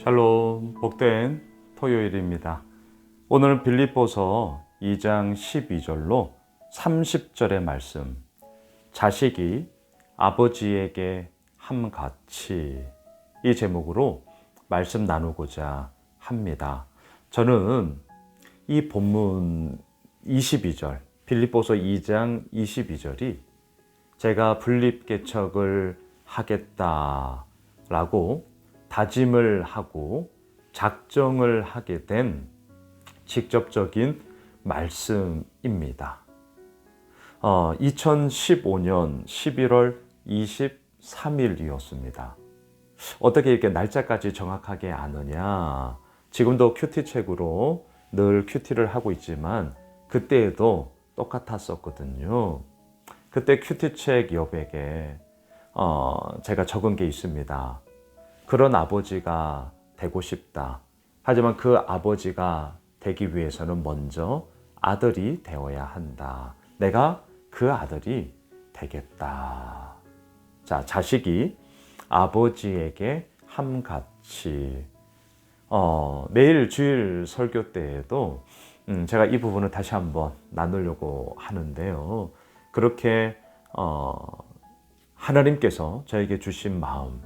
샬롬, 복된 토요일입니다. 오늘은 빌립보서 2장 12절로 30절의 말씀, 자식이 아버지에게 함같이, 이 제목으로 말씀 나누고자 합니다. 저는 이 본문 22절, 빌립보서 2장 22절이 제가 분립개척을 하겠다라고 다짐을 하고 작정을 하게 된 직접적인 말씀입니다. 2015년 11월 23일이었습니다. 어떻게 이렇게 날짜까지 정확하게 아느냐? 지금도 큐티 책으로 늘 큐티를 하고 있지만 그때에도 똑같았었거든요. 그때 큐티 책 여백에 제가 적은 게 있습니다. 그런 아버지가 되고 싶다. 하지만 그 아버지가 되기 위해서는 먼저 아들이 되어야 한다. 내가 그 아들이 되겠다. 자, 자식이 아버지에게 함같이. 매일 주일 설교 때에도 제가 이 부분을 다시 한번 나누려고 하는데요. 그렇게 하나님께서 저에게 주신 마음,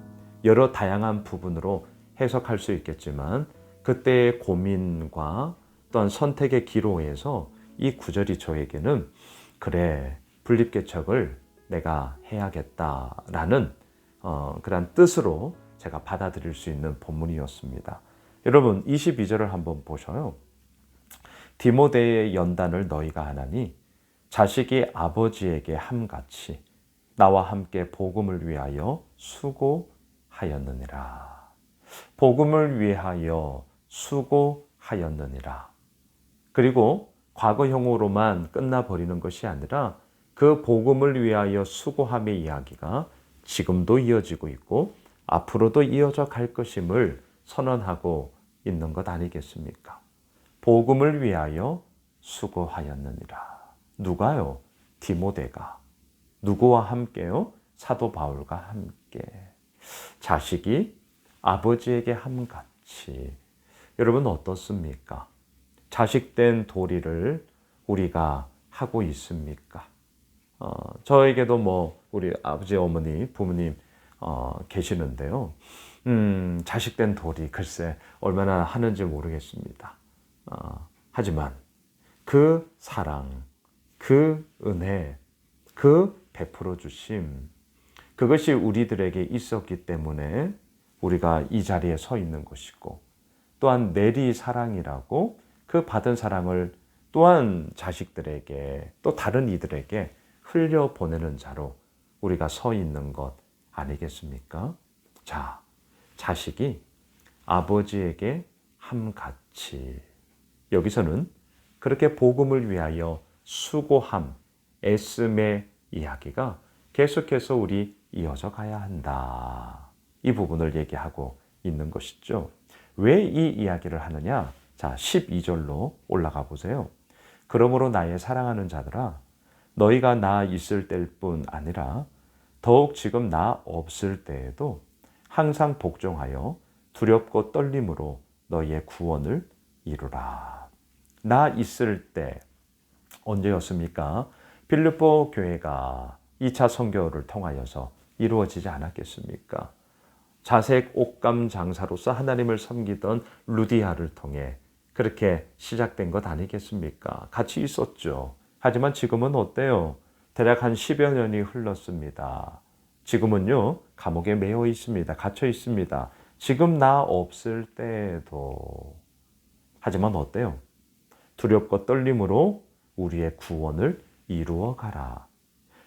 여러 다양한 부분으로 해석할 수 있겠지만 그때의 고민과 또한 선택의 기로에서 이 구절이 저에게는 그래, 분립개척을 내가 해야겠다라는 그런 뜻으로 제가 받아들일 수 있는 본문이었습니다. 여러분 22절을 한번 보셔요. 디모데의 연단을 너희가 하나니 자식이 아버지에게 함같이 나와 함께 복음을 위하여 수고하였느니라. 복음을 위하여 수고하였느니라. 그리고 과거형으로만 끝나버리는 것이 아니라 그 복음을 위하여 수고함의 이야기가 지금도 이어지고 있고 앞으로도 이어져 갈 것임을 선언하고 있는 것 아니겠습니까? 복음을 위하여 수고하였느니라. 누가요? 디모데가. 누구와 함께요? 사도 바울과 함께. 자식이 아버지에게 함같이. 여러분 어떻습니까? 자식된 도리를 우리가 하고 있습니까? 저에게도 우리 아버지, 어머니, 부모님 계시는데요. 자식된 도리 글쎄 얼마나 하는지 모르겠습니다. 하지만 그 사랑, 그 은혜, 그 베풀어 주심, 그것이 우리들에게 있었기 때문에 우리가 이 자리에 서 있는 것이고, 또한 내리 사랑이라고 그 받은 사랑을 또한 자식들에게 또 다른 이들에게 흘려보내는 자로 우리가 서 있는 것 아니겠습니까? 자, 자식이 아버지에게 함같이. 여기서는 그렇게 복음을 위하여 수고함, 애씀의 이야기가 계속해서 우리 이어져 가야 한다. 이 부분을 얘기하고 있는 것이죠. 왜 이 이야기를 하느냐? 자, 12절로 올라가 보세요. 그러므로 나의 사랑하는 자들아, 너희가 나 있을 때뿐 아니라 더욱 지금 나 없을 때에도 항상 복종하여 두렵고 떨림으로 너희의 구원을 이루라. 나 있을 때 언제였습니까? 빌립보 교회가 2차 선교를 통하여서 이루어지지 않았겠습니까? 자색 옷감 장사로서 하나님을 섬기던 루디아를 통해 그렇게 시작된 것 아니겠습니까? 같이 있었죠. 하지만 지금은 어때요? 대략 한 10여 년이 흘렀습니다. 지금은요, 감옥에 매여 있습니다. 갇혀 있습니다. 지금 나 없을 때도. 하지만 어때요? 두렵고 떨림으로 우리의 구원을 이루어 가라.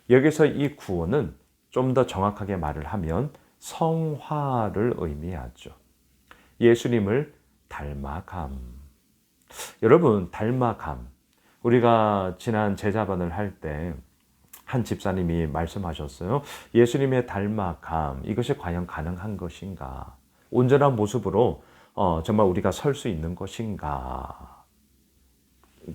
여기서 이 구원은 좀 더 정확하게 말을 하면 성화를 의미하죠. 예수님을 닮아감. 여러분, 닮아감. 우리가 지난 제자반을 할 때 한 집사님이 말씀하셨어요. 예수님의 닮아감, 이것이 과연 가능한 것인가? 온전한 모습으로 정말 우리가 설 수 있는 것인가?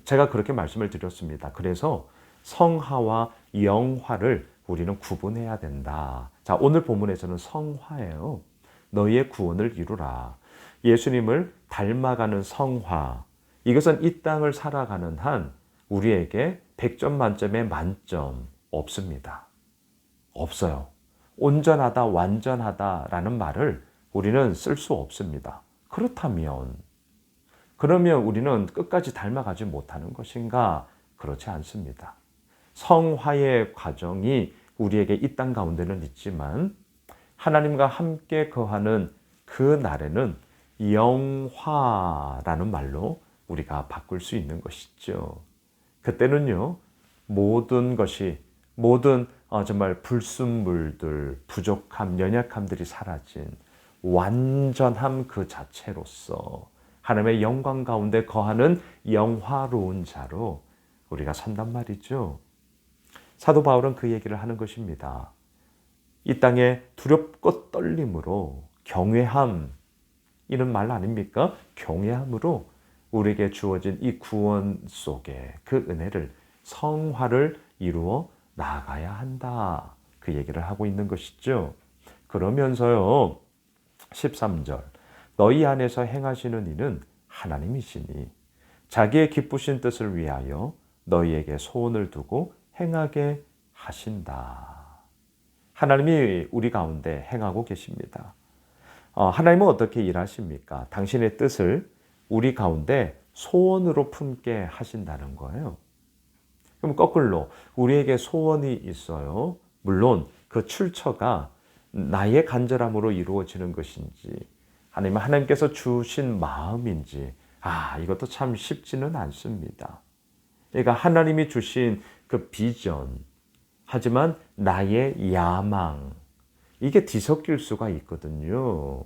제가 그렇게 말씀을 드렸습니다. 그래서 성화와 영화를 우리는 구분해야 된다. 자, 오늘 본문에서는 성화예요. 너희의 구원을 이루라. 예수님을 닮아가는 성화, 이것은 이 땅을 살아가는 한 우리에게 100점 만점에 만점 없습니다. 없어요. 온전하다, 완전하다라는 말을 우리는 쓸 수 없습니다. 그러면 우리는 끝까지 닮아가지 못하는 것인가? 그렇지 않습니다. 성화의 과정이 우리에게 이 땅 가운데는 있지만 하나님과 함께 거하는 그 날에는 영화라는 말로 우리가 바꿀 수 있는 것이죠. 그때는요, 모든 정말 불순물들, 부족함, 연약함들이 사라진 완전함 그 자체로서 하나님의 영광 가운데 거하는 영화로운 자로 우리가 산단 말이죠. 사도 바울은 그 얘기를 하는 것입니다. 이 땅에 두렵고 떨림으로 경외함, 이런 말 아닙니까? 경외함으로 우리에게 주어진 이 구원 속에 그 은혜를, 성화를 이루어 나아가야 한다. 그 얘기를 하고 있는 것이죠. 그러면서요, 13절, 너희 안에서 행하시는 이는 하나님이시니 자기의 기쁘신 뜻을 위하여 너희에게 소원을 두고 행하게 하신다. 하나님이 우리 가운데 행하고 계십니다. 하나님은 어떻게 일하십니까? 당신의 뜻을 우리 가운데 소원으로 품게 하신다는 거예요. 그럼 거꾸로 우리에게 소원이 있어요. 물론 그 출처가 나의 간절함으로 이루어지는 것인지 아니면 하나님께서 주신 마음인지 이것도 참 쉽지는 않습니다. 그러니까 하나님이 주신 그 비전, 하지만 나의 야망, 이게 뒤섞일 수가 있거든요.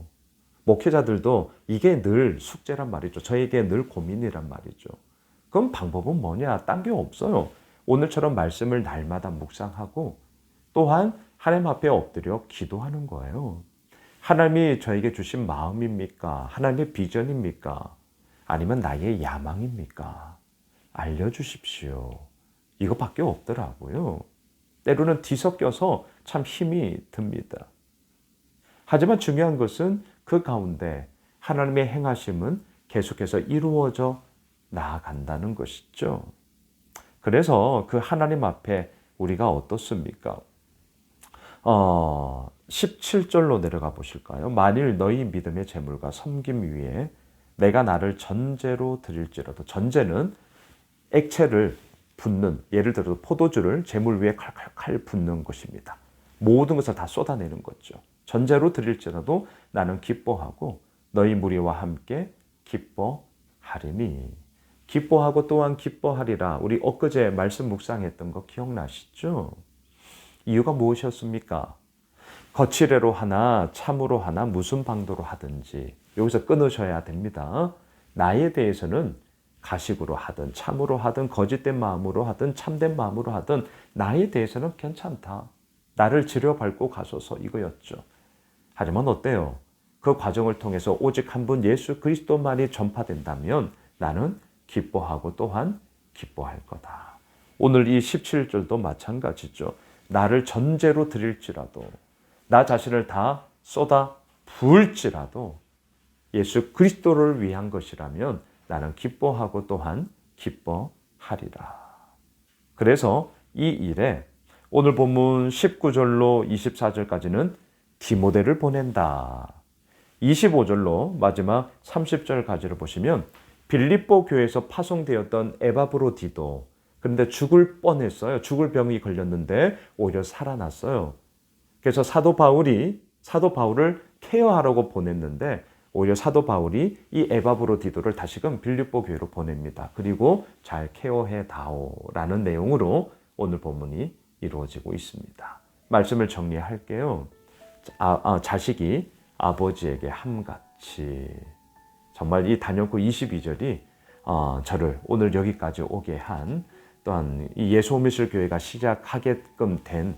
목회자들도 이게 늘 숙제란 말이죠. 저에게 늘 고민이란 말이죠. 그럼 방법은 뭐냐? 딴 게 없어요. 오늘처럼 말씀을 날마다 묵상하고 또한 하나님 앞에 엎드려 기도하는 거예요. 하나님이 저에게 주신 마음입니까? 하나님의 비전입니까? 아니면 나의 야망입니까? 알려주십시오. 이것밖에 없더라고요. 때로는 뒤섞여서 참 힘이 듭니다. 하지만 중요한 것은 그 가운데 하나님의 행하심은 계속해서 이루어져 나아간다는 것이죠. 그래서 그 하나님 앞에 우리가 어떻습니까? 17절로 내려가 보실까요? 만일 너희 믿음의 재물과 섬김 위에 내가 나를 전제로 드릴지라도, 전제는 액체를 붓는, 예를 들어서 포도주를 재물 위에 칼칼칼 붓는 것입니다. 모든 것을 다 쏟아내는 거죠. 전제로 드릴지라도 나는 기뻐하고 너희 무리와 함께 기뻐하리니. 기뻐하고 또한 기뻐하리라. 우리 엊그제 말씀 묵상했던 거 기억나시죠? 이유가 무엇이었습니까? 거칠애로 하나 참으로 하나 무슨 방도로 하든지 여기서 끊으셔야 됩니다. 나에 대해서는 가식으로 하든 참으로 하든 거짓된 마음으로 하든 참된 마음으로 하든 나에 대해서는 괜찮다. 나를 지려밟고 가소서, 이거였죠. 하지만 어때요? 그 과정을 통해서 오직 한 분 예수 그리스도만이 전파된다면 나는 기뻐하고 또한 기뻐할 거다. 오늘 이 17절도 마찬가지죠. 나를 전제로 드릴지라도, 나 자신을 다 쏟아 부을지라도 예수 그리스도를 위한 것이라면 나는 기뻐하고 또한 기뻐하리라. 그래서 이 일에 오늘 본문 19절로 24절까지는 디모데를 보낸다. 25절로 마지막 30절까지를 보시면 빌립보 교회에서 파송되었던 에바브로디도, 그런데 죽을 뻔했어요. 죽을 병이 걸렸는데 오히려 살아났어요. 그래서 사도 바울을 케어하라고 보냈는데 오히려 사도 바울이 이 에바브로디도를 다시금 빌립보 교회로 보냅니다. 그리고 잘 케어해 다오라는 내용으로 오늘 본문이 이루어지고 있습니다. 말씀을 정리할게요. 자식이 아버지에게 함같이, 정말 이 단연코 22절이 저를 오늘 여기까지 오게 한, 또한 이 예수오미술 교회가 시작하게끔 된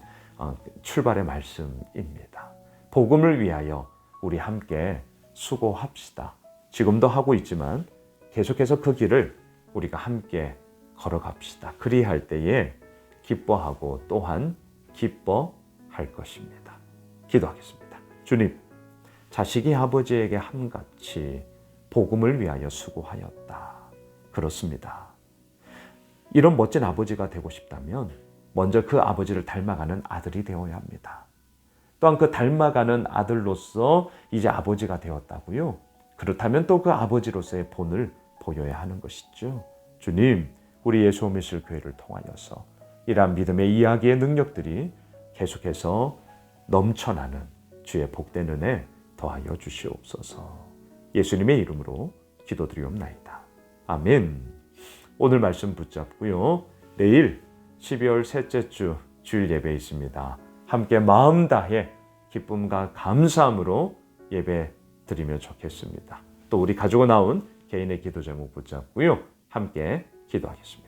출발의 말씀입니다. 복음을 위하여 우리 함께 수고합시다. 지금도 하고 있지만 계속해서 그 길을 우리가 함께 걸어갑시다. 그리할 때에 기뻐하고 또한 기뻐할 것입니다. 기도하겠습니다. 주님, 자식이 아버지에게 함같이 복음을 위하여 수고하였다. 그렇습니다. 이런 멋진 아버지가 되고 싶다면 먼저 그 아버지를 닮아가는 아들이 되어야 합니다. 또한 그 닮아가는 아들로서 이제 아버지가 되었다고요. 그렇다면 또 그 아버지로서의 본을 보여야 하는 것이죠. 주님, 우리 예수 오미실 교회를 통하여서 이러한 믿음의 이야기의 능력들이 계속해서 넘쳐나는 주의 복된 은혜 더하여 주시옵소서. 예수님의 이름으로 기도드리옵나이다. 아멘. 오늘 말씀 붙잡고요. 내일 12월 셋째 주 주일 예배 있습니다. 함께 마음 다해 기쁨과 감사함으로 예배 드리면 좋겠습니다. 또 우리 가지고 나온 개인의 기도 제목 붙잡고요. 함께 기도하겠습니다.